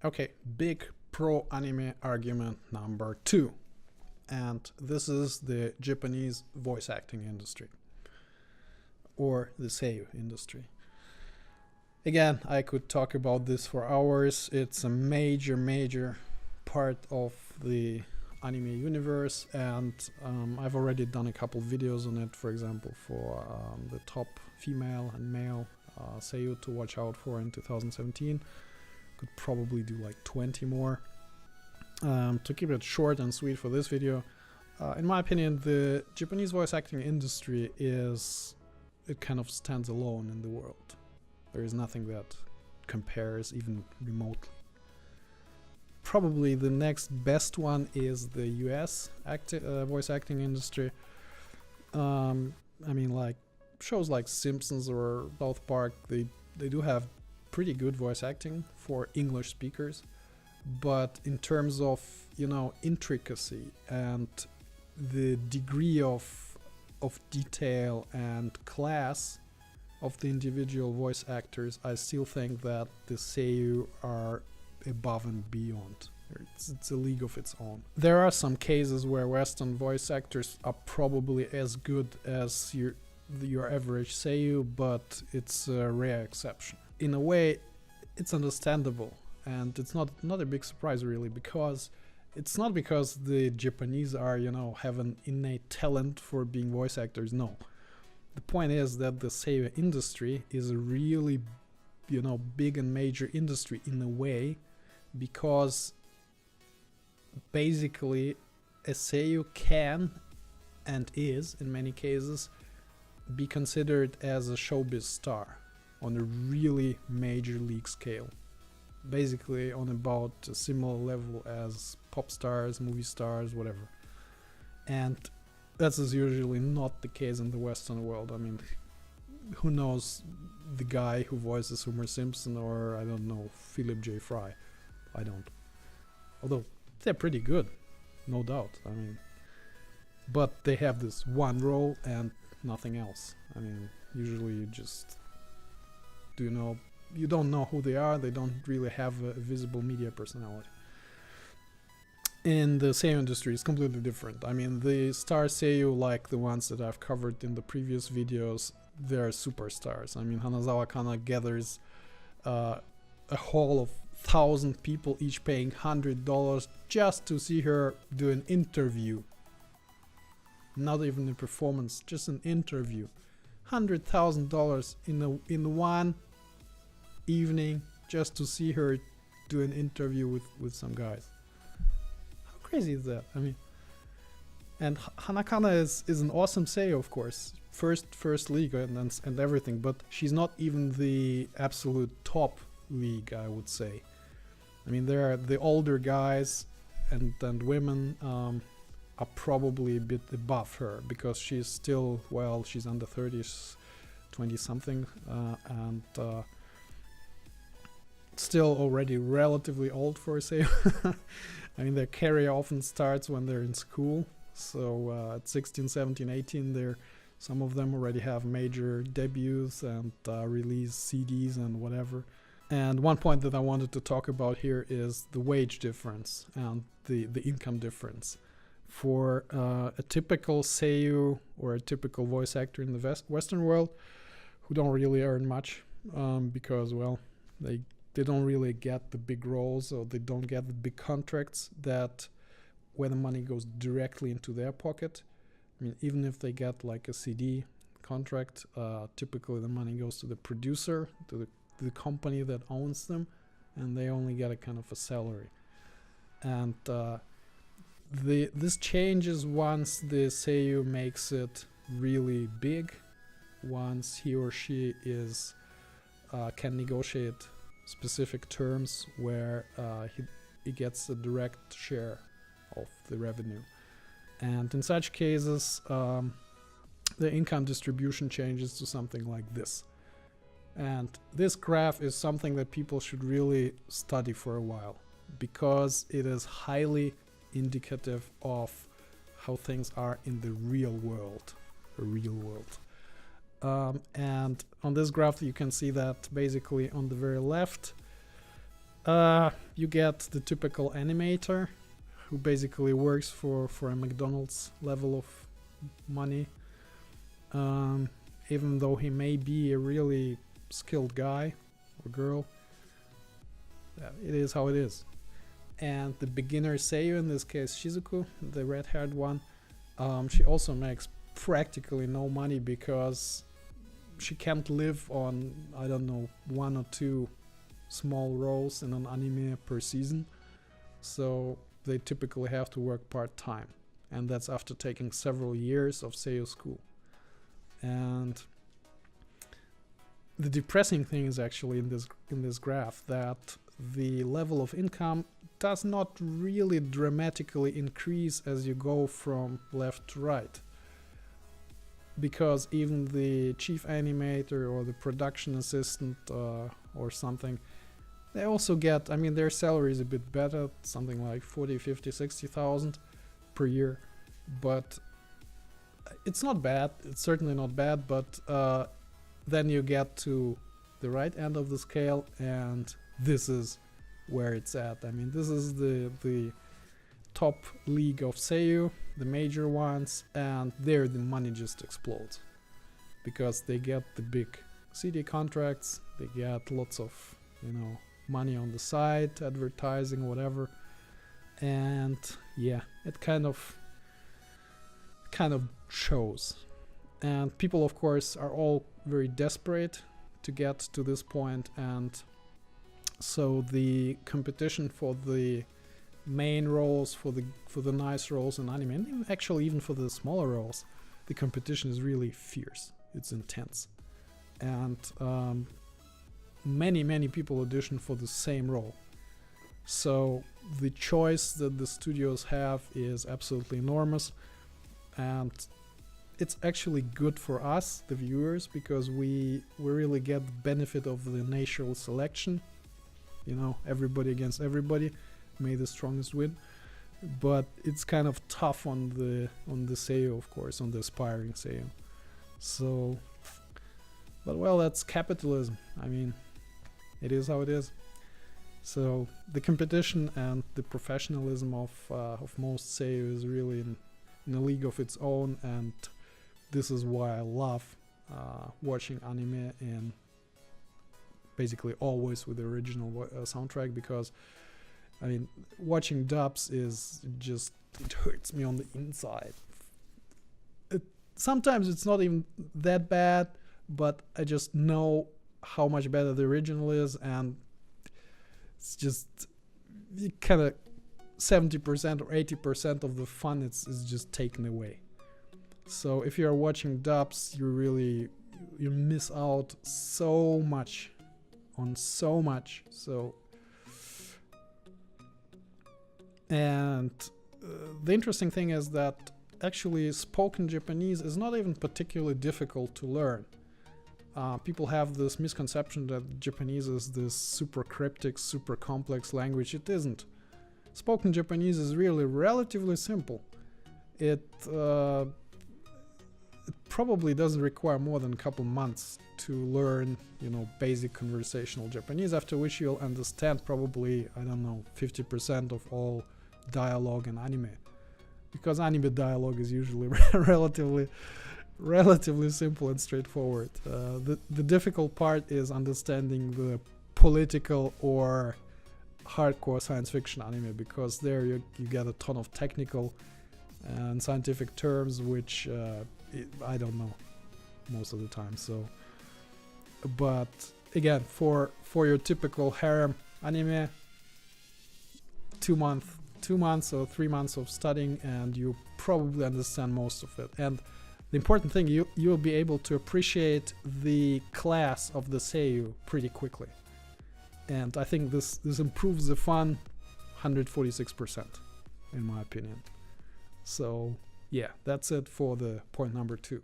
Okay, big pro anime argument number 2. And this is the Japanese voice acting industry, or the seiyuu industry. Again, I could talk about this for hours. It's a major part of the anime universe, and I've already done a couple videos on it, for example, for the top female and male seiyuu to watch out for in 2017. Could probably do like 20 more. To keep it short and sweet for this video, in my opinion, the Japanese voice acting industry it kind of stands alone in the world. There is nothing that compares even remotely. Probably the next best one is the US voice acting industry. I mean, like shows like Simpsons or South Park, they do have pretty good voice acting for English speakers. But in terms of, intricacy and the degree of detail and class of the individual voice actors, I still think that the seiyuu are above and beyond. It's a league of its own. There are some cases where Western voice actors are probably as good as your average seiyuu, but it's a rare exception. In a way, it's understandable. And it's not a big surprise, really, because it's not because the Japanese are, have an innate talent for being voice actors. No. The point is that the seiyuu industry is a really, big and major industry in a way, because basically a seiyuu can and is, in many cases, be considered as a showbiz star on a really major league scale. Basically on about a similar level as pop stars, movie stars, whatever. And that is usually not the case in the Western world. I mean, who knows the guy who voices Homer Simpson, or I don't know, Philip J. Fry. I don't. Although they're pretty good, no doubt. I mean, but they have this one role and nothing else. I mean, usually you just you don't know who they are. They don't really have a visible media personality. In the seiyuu industry, it's completely different. I mean, the star seiyuu, like the ones that I've covered in the previous videos, they're superstars. I mean, Hanazawa Kana gathers a hall of 1,000 people, each paying $100 just to see her do an interview. Not even a performance, just an interview. $100,000 in one evening just to see her do an interview with some guys. How crazy is that? I mean, and Hanakana is an awesome seiyuu, of course, first league and everything, but she's not even the absolute top league, I would say. I mean, there are the older guys and women are probably a bit above her, because she's still, she's under 30s, 20 something, and still already relatively old for a seiyuu. I mean, their career often starts when they're in school, so at 16, 17, 18, some of them already have major debuts and release CDs and whatever. And one point that I wanted to talk about here is the wage difference and the income difference. For a typical seiyuu or a typical voice actor in the Western world, who don't really earn much, because, they don't really get the big roles, or they don't get the big contracts where the money goes directly into their pocket. I mean, even if they get like a CD contract, typically the money goes to the producer, to the company that owns them, and they only get a kind of a salary. And this changes once the seiyuu makes it really big, once he or she can negotiate specific terms where he gets a direct share of the revenue. And in such cases, the income distribution changes to something like this. And this graph is something that people should really study for a while, because it is highly indicative of how things are in the real world. And on this graph you can see that basically on the very left You get the typical animator who basically works for a McDonald's level of money. Even though he may be a really skilled guy or girl, it is how it is. And the beginner Seiyu, in this case Shizuku, the red-haired one, she also makes practically no money because she can't live on, I don't know, 1 or 2 small roles in an anime per season. So they typically have to work part-time, and that's after taking several years of Seiyu school. And the depressing thing is actually in this graph that the level of income does not really dramatically increase as you go from left to right, because even the chief animator or the production assistant or something, they also get, I mean, their salary is a bit better, something like 40, 50, 60,000 per year, but it's not bad. It's certainly not bad, but then you get to the right end of the scale, and this is where it's at. I mean, this is the top league of Seiyu, the major ones, and there the money just explodes because they get the big CD contracts, they get lots of, you know, money on the side, advertising, whatever, and yeah, it kind of shows. And people, of course, are all very desperate to get to this point, and so the competition for the main roles, for the nice roles in anime, and actually even for the smaller roles, the competition is really fierce. It's intense, and many people audition for the same role. So the choice that the studios have is absolutely enormous, and it's actually good for us, the viewers, because we really get the benefit of the natural selection. You know, everybody against everybody, may the strongest win. But it's kind of tough on the Seiyu, of course, on the aspiring Seiyu. So, but well, that's capitalism. I mean, it is how it is. So the competition and the professionalism of most Seiyu is really in a league of its own, and this is why I love watching anime and basically always with the original soundtrack, because I mean, watching dubs is just, it hurts me on the inside. Sometimes it's not even that bad, but I just know how much better the original is, and it's just kind of 70% or 80% of the fun is just taken away. So if you're watching dubs, you miss out so much on so much. So, and the interesting thing is that actually spoken Japanese is not even particularly difficult to learn. People have this misconception that Japanese is this super cryptic, super complex language. It isn't. Spoken Japanese is really relatively simple. It probably doesn't require more than a couple months to learn, you know, basic conversational Japanese, after which you'll understand probably, I don't know, 50% of all dialogue in anime. Because anime dialogue is usually relatively simple and straightforward. The difficult part is understanding the political or hardcore science fiction anime, because there you get a ton of technical and scientific terms which I don't know most of the time. So, but again, for your typical harem anime, 2 months or 3 months of studying, and you probably understand most of it. And the important thing, you'll be able to appreciate the class of the Seiyu pretty quickly. And I think this improves the fun 146%, in my opinion. So yeah, that's it for the point number 2.